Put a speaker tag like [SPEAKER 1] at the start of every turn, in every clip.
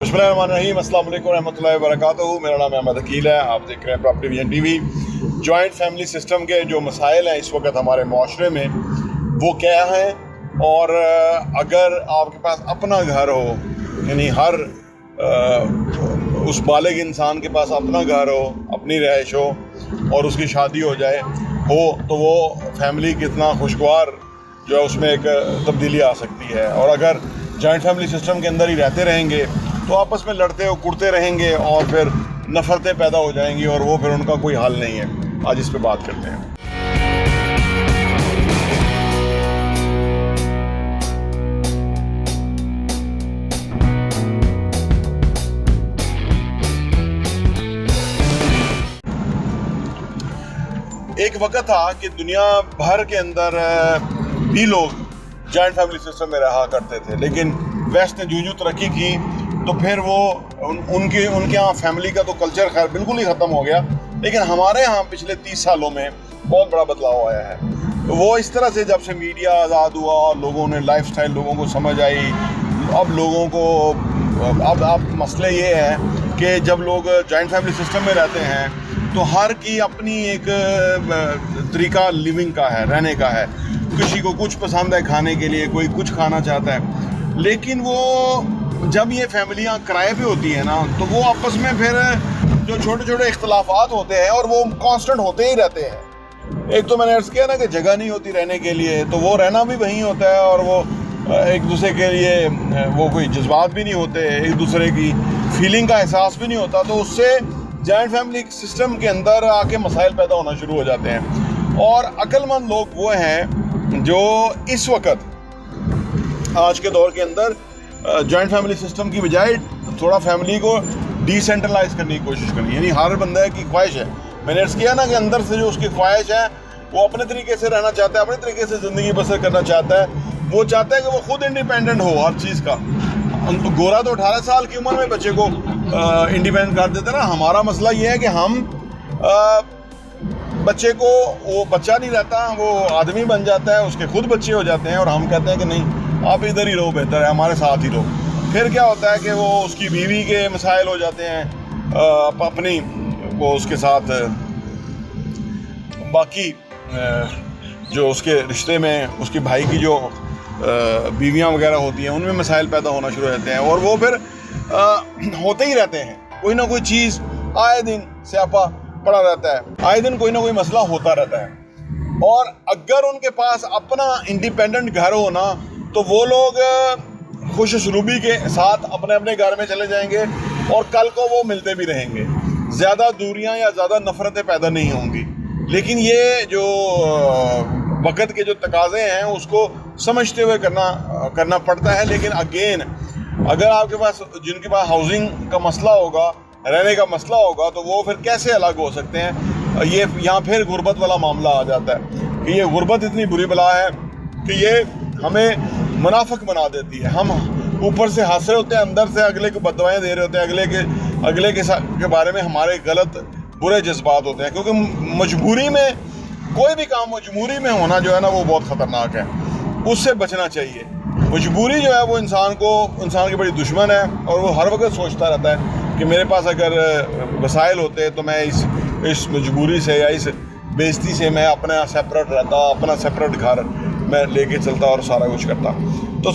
[SPEAKER 1] बिस्मिल्लाहिर्रहमानिर्रहीम, अस्सलाम वालेकुम रहमतुल्लाहि व बरकातुहू। मेरा नाम अहमद अकील है। आप देख रहे हैं property vision TV. Joint family system के जो मसाइल हैं इस वक्त हमारे माशरे में वो क्या हैं, और अगर आपके पास अपना घर हो, यानी हर उस बालिग इंसान के पास अपना घर हो, अपनी रहायश हो और उसकी शादी हो जाए तो वो फैमिली कितना खुशगवार जो है उसमें एक तब्दीली आ सकती है। और अगर जॉइंट फैमिली सिस्टम के अंदर ही रहते रहेंगे तो आपस में लड़ते और कुड़ते रहेंगे और फिर नफरतें पैदा हो जाएंगी और वो फिर उनका कोई हल नहीं है। आज इस पे बात करते हैं। एक वक्त था कि दुनिया भर के अंदर भी लोग जॉइंट फैमिली सिस्टम में रहा करते थे, लेकिन वेस्ट ने जूझू तरक्की की तो फिर वो उनके यहाँ फैमिली का तो कल्चर खैर बिल्कुल ही ख़त्म हो गया। लेकिन हमारे यहाँ पिछले 30 सालों में बहुत बड़ा बदलाव आया है। तो वो इस तरह से जब से मीडिया आज़ाद हुआ, लोगों ने लाइफस्टाइल लोगों को समझ आई, अब लोगों को अब मसले ये हैं कि जब लोग जॉइंट फैमिली सिस्टम में रहते हैं तो हर की अपनी एक तरीका लिविंग का है, रहने का है। किसी को कुछ पसंद है खाने के लिए, कोई कुछ खाना चाहता है। लेकिन वो जब ये फैमिलियाँ किराए पे होती हैं ना तो वो आपस में फिर जो छोटे छोटे इख्तलाफात होते हैं और वो कांस्टेंट होते ही रहते हैं। एक तो मैंने अर्ज़ किया ना कि जगह नहीं होती रहने के लिए, तो वो रहना भी वहीं होता है और वो एक दूसरे के लिए वो कोई जज्बात भी नहीं होते, एक दूसरे की फीलिंग का एहसास भी नहीं होता। तो उससे जॉइंट फैमिली सिस्टम के अंदर आके मसाइल पैदा होना शुरू हो जाते हैं। और अक्लमंद लोग वो हैं जो इस वक्त आज के दौर के अंदर जॉइंट फैमिली सिस्टम की बजाय थोड़ा फैमिली को डिसेंट्रलाइज करने की कोशिश करें। यानी हर बंदे की ख्वाहिश है, मैंने अर्ज़ किया ना कि अंदर से जो उसकी ख्वाहिश है वो अपने तरीके से रहना चाहता है, अपने तरीके से ज़िंदगी बसर करना चाहता है। वो चाहता है कि वो खुद इंडिपेंडेंट हो हर चीज़ का। गोरा तो 18 साल की उम्र में बच्चे को इंडिपेंडेंट कर देते ना। हमारा मसला ये है कि हम बच्चे को, वो बच्चा नहीं रहता, वो आदमी बन जाता है, उसके खुद बच्चे हो जाते हैं और हम कहते हैं कि नहीं आप इधर ही रहो, बेहतर है हमारे साथ ही रहो। फिर क्या होता है कि वो उसकी बीवी के मसाइल हो जाते हैं, अपनी वो उसके साथ बाकी जो उसके रिश्ते में उसके भाई की जो बीवियां वगैरह होती हैं उनमें मसाइल पैदा होना शुरू हो जाते हैं और वो फिर होते ही रहते हैं। कोई ना कोई चीज़ आए दिन स्यापा पड़ा रहता है, आए दिन कोई ना कोई मसला होता रहता है। और अगर उनके पास अपना इंडिपेंडेंट घर हो ना तो वो लोग खुश उसलूबी के साथ अपने अपने घर में चले जाएंगे और कल को वो मिलते भी रहेंगे। ज़्यादा दूरियां या ज़्यादा नफ़रतें पैदा नहीं होंगी। लेकिन ये जो वक़्त के जो तकाज़े हैं उसको समझते हुए करना पड़ता है। लेकिन अगेन अगर आपके पास जिनके पास हाउसिंग का मसला होगा, रहने का मसला होगा, तो वो फिर कैसे अलग हो सकते हैं। ये यहाँ फिर गुर्बत वाला मामला आ जाता है कि ये गुर्बत इतनी बुरी बला है कि ये हमें मुनाफिक बना देती है। हम ऊपर से हंस रहे होते हैं, अंदर से अगले को बददुआएं दे रहे होते हैं, अगले के बारे में हमारे गलत बुरे जज्बात होते हैं। क्योंकि मजबूरी में कोई भी काम मजबूरी में होना जो है ना वो बहुत ख़तरनाक है, उससे बचना चाहिए। मजबूरी जो है वो इंसान की बड़ी दुश्मन है और वो हर वक्त सोचता रहता है कि मेरे पास अगर वसाइल होते तो मैं इस मजबूरी से या इस बेइज्जती से मैं अपना सेपरेट रहता, अपना सेपरेट घर मैं लेके चलता और सारा कुछ करता। तो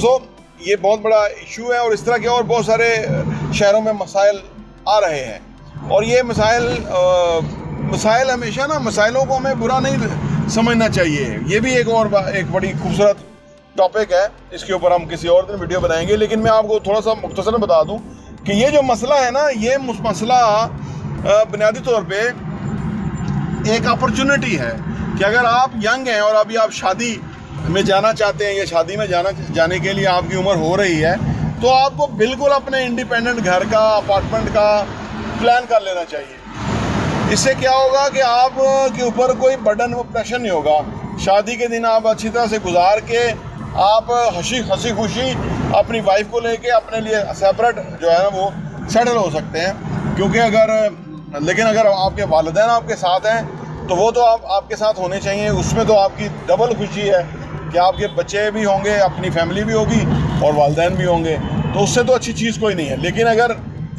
[SPEAKER 1] ये बहुत बड़ा इशू है और इस तरह के और बहुत सारे शहरों में मसाइल आ रहे हैं। और ये मसाइल हमेशा ना, मसाइलों को हमें बुरा नहीं समझना चाहिए। ये भी एक बड़ी खूबसूरत टॉपिक है, इसके ऊपर हम किसी और दिन वीडियो बनाएंगे। लेकिन मैं आपको थोड़ा सा मुख्तसर बता दूं कि ये जो मसला है ना, ये मसला बुनियादी तौर पे एक अपॉर्चुनिटी है कि अगर आप यंग हैं और अभी आप शादी में जाना चाहते हैं या शादी में जाने के लिए आपकी उम्र हो रही है, तो आपको बिल्कुल अपने इंडिपेंडेंट घर का, अपार्टमेंट का प्लान कर लेना चाहिए। इससे क्या होगा कि आप के ऊपर कोई बर्डन व प्रेशर नहीं होगा। शादी के दिन आप अच्छी तरह से गुजार के आप हंसी खुशी अपनी वाइफ को लेके अपने लिए सेपरेट जो है ना वो सेटल हो सकते हैं। क्योंकि अगर आपके वालिदैन आपके साथ हैं तो वो तो आपके साथ होने चाहिए। उसमें तो आपकी डबल खुशी है कि आपके बच्चे भी होंगे, अपनी फैमिली भी होगी और वालिदैन भी होंगे, तो उससे तो अच्छी चीज़ कोई नहीं है। लेकिन अगर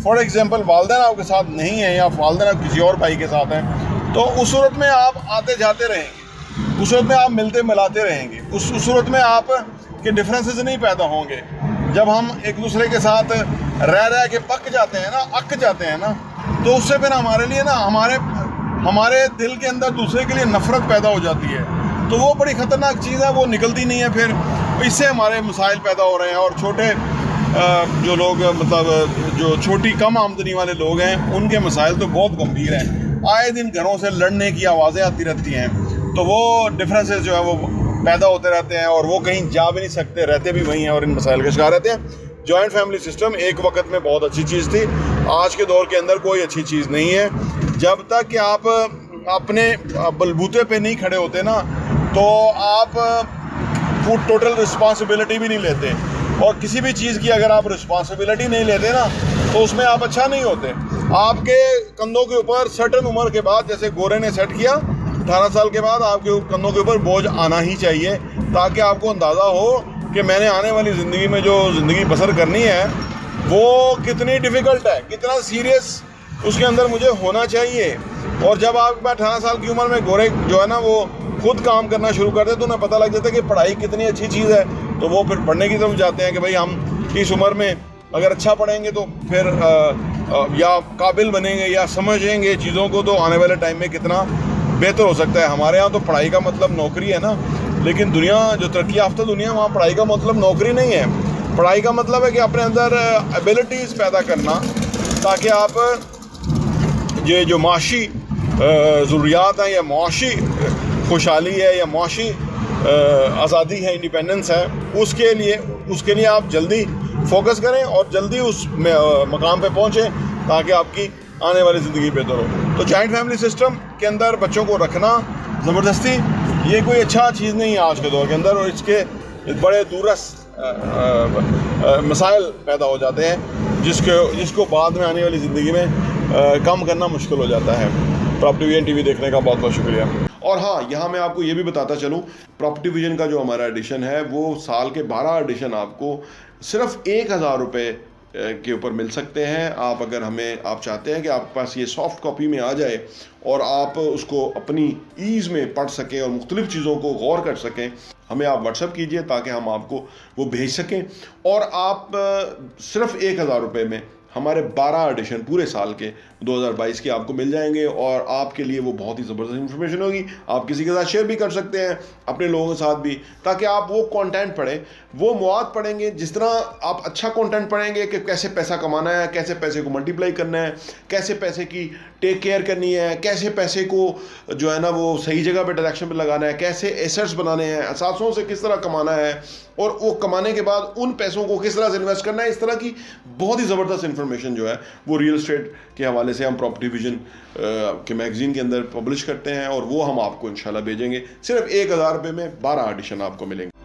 [SPEAKER 1] फॉर एग्जांपल वालिदैन आपके साथ नहीं है या वालिदैन आप किसी और भाई के साथ हैं, तो उस सूरत में आप आते जाते रहेंगे, उस सूरत में आप मिलते मिलाते रहेंगे, उस सूरत में आप के डिफरेंसेस नहीं पैदा होंगे। जब हम एक दूसरे के साथ रह के पक जाते हैं ना, अक जाते हैं ना, तो उससे फिर हमारे लिए ना हमारे दिल के अंदर दूसरे के लिए नफ़रत पैदा हो जाती है। तो वो बड़ी ख़तरनाक चीज़ है, वो निकलती नहीं है। फिर इससे हमारे मसाइल पैदा हो रहे हैं। और छोटे जो लोग मतलब जो छोटी कम आमदनी वाले लोग हैं, उनके मसाइल तो बहुत गंभीर हैं। आए दिन घरों से लड़ने की आवाज़ें आती रहती हैं, तो वो डिफरेंसेस जो है वो पैदा होते रहते हैं और वो कहीं जा भी नहीं सकते, रहते भी वहीं हैं और इन मसाइल का शिकार रहते हैं। जॉइंट फैमिली सिस्टम एक वक्त में बहुत अच्छी चीज़ थी, आज के दौर के अंदर कोई अच्छी चीज़ नहीं है। जब तक कि आप अपने बलबूते पे नहीं खड़े होते ना, तो आप टोटल रिस्पॉन्सिबिलिटी भी नहीं लेते। और किसी भी चीज़ की अगर आप रिस्पॉन्सिबिलिटी नहीं लेते ना, तो उसमें आप अच्छा नहीं होते। आपके कंधों के ऊपर सर्टन उम्र के बाद, जैसे गोरे ने सेट किया 18 साल के बाद, आपके कंधों के ऊपर बोझ आना ही चाहिए, ताकि आपको अंदाज़ा हो कि मैंने आने वाली ज़िंदगी में जो ज़िंदगी बसर करनी है वो कितनी डिफ़िकल्ट है, कितना सीरियस उसके अंदर मुझे होना चाहिए। और जब आप 18 साल की उम्र में गोरे जो है ना वो खुद काम करना शुरू कर दें, तो उन्हें पता लग जाता है कि पढ़ाई कितनी अच्छी चीज़ है, तो वो फिर पढ़ने की तरफ जाते हैं कि भाई हम इस उम्र में अगर अच्छा पढ़ेंगे तो फिर या काबिल बनेंगे या समझेंगे चीज़ों को, तो आने वाले टाइम में कितना बेहतर हो सकता है। हमारे यहाँ तो पढ़ाई का मतलब नौकरी है ना, लेकिन दुनिया जो तरक्की याफ्ता दुनिया, वहाँ पढ़ाई का मतलब नौकरी नहीं है। पढ़ाई का मतलब है कि अपने अंदर एबिलिटीज़ पैदा करना, ताकि आप ये जो माशी ज़रूरियात हैं या मुआशी खुशहाली है या मुआशी आज़ादी है, इंडिपेंडेंस है, उसके लिए आप जल्दी फोकस करें और जल्दी उस मकाम पे पहुँचें, ताकि आपकी आने वाली ज़िंदगी बेहतर हो। तो जॉइंट फैमिली सिस्टम के अंदर बच्चों को रखना ज़बरदस्ती ये कोई अच्छा चीज़ नहीं है आज के दौर के अंदर, और इसके बड़े दूरस्थ मसाइल पैदा हो जाते हैं, जिसको बाद में आने वाली ज़िंदगी में कम करना मुश्किल हो जाता है। प्रॉपर्टी विजन टीवी देखने का बहुत बहुत शुक्रिया। और हाँ, यहाँ मैं आपको ये भी बताता चलूँ, प्रॉपर्टी विजन का जो हमारा एडिशन है वो साल के 12 एडिशन आपको सिर्फ 1000 रुपये के ऊपर मिल सकते हैं। आप अगर आप चाहते हैं कि आपके पास ये सॉफ्ट कॉपी में आ जाए और आप उसको अपनी ईज़ में पढ़ सकें और मुख्तलिफ़ चीज़ों को गौर कर सकें, हमें आप व्हाट्सएप कीजिए ताकि हम आपको वो भेज सकें। और आप सिर्फ 1000 रुपये में हमारे 12 एडिशन पूरे साल के 2022 के आपको मिल जाएंगे, और आपके लिए वो बहुत ही ज़बरदस्त इन्फॉर्मेशन होगी। आप किसी के साथ शेयर भी कर सकते हैं, अपने लोगों के साथ भी, ताकि आप वो कंटेंट पढ़ें, वो मवाद पढ़ेंगे। जिस तरह आप अच्छा कंटेंट पढ़ेंगे कि कैसे पैसा कमाना है, कैसे पैसे को मल्टीप्लाई करना है, कैसे पैसे की टेक केयर करनी है, कैसे पैसे को जो है ना वो सही जगह पे डायरेक्शन पे लगाना है, कैसे एसेट्स बनाने हैं, असासों से किस तरह कमाना है, और वो कमाने के बाद उन पैसों को किस तरह से इन्वेस्ट करना है, इस तरह की बहुत ही ज़बरदस्त इन्फॉर्मेशन जो है वो रियल एस्टेट के हवाले से हम प्रॉपर्टी विजन के मैगज़ीन के अंदर पब्लिश करते हैं, और वो हम आपको इंशाल्लाह भेजेंगे। सिर्फ 1000 रुपये में 12 एडिशन आपको मिलेंगे।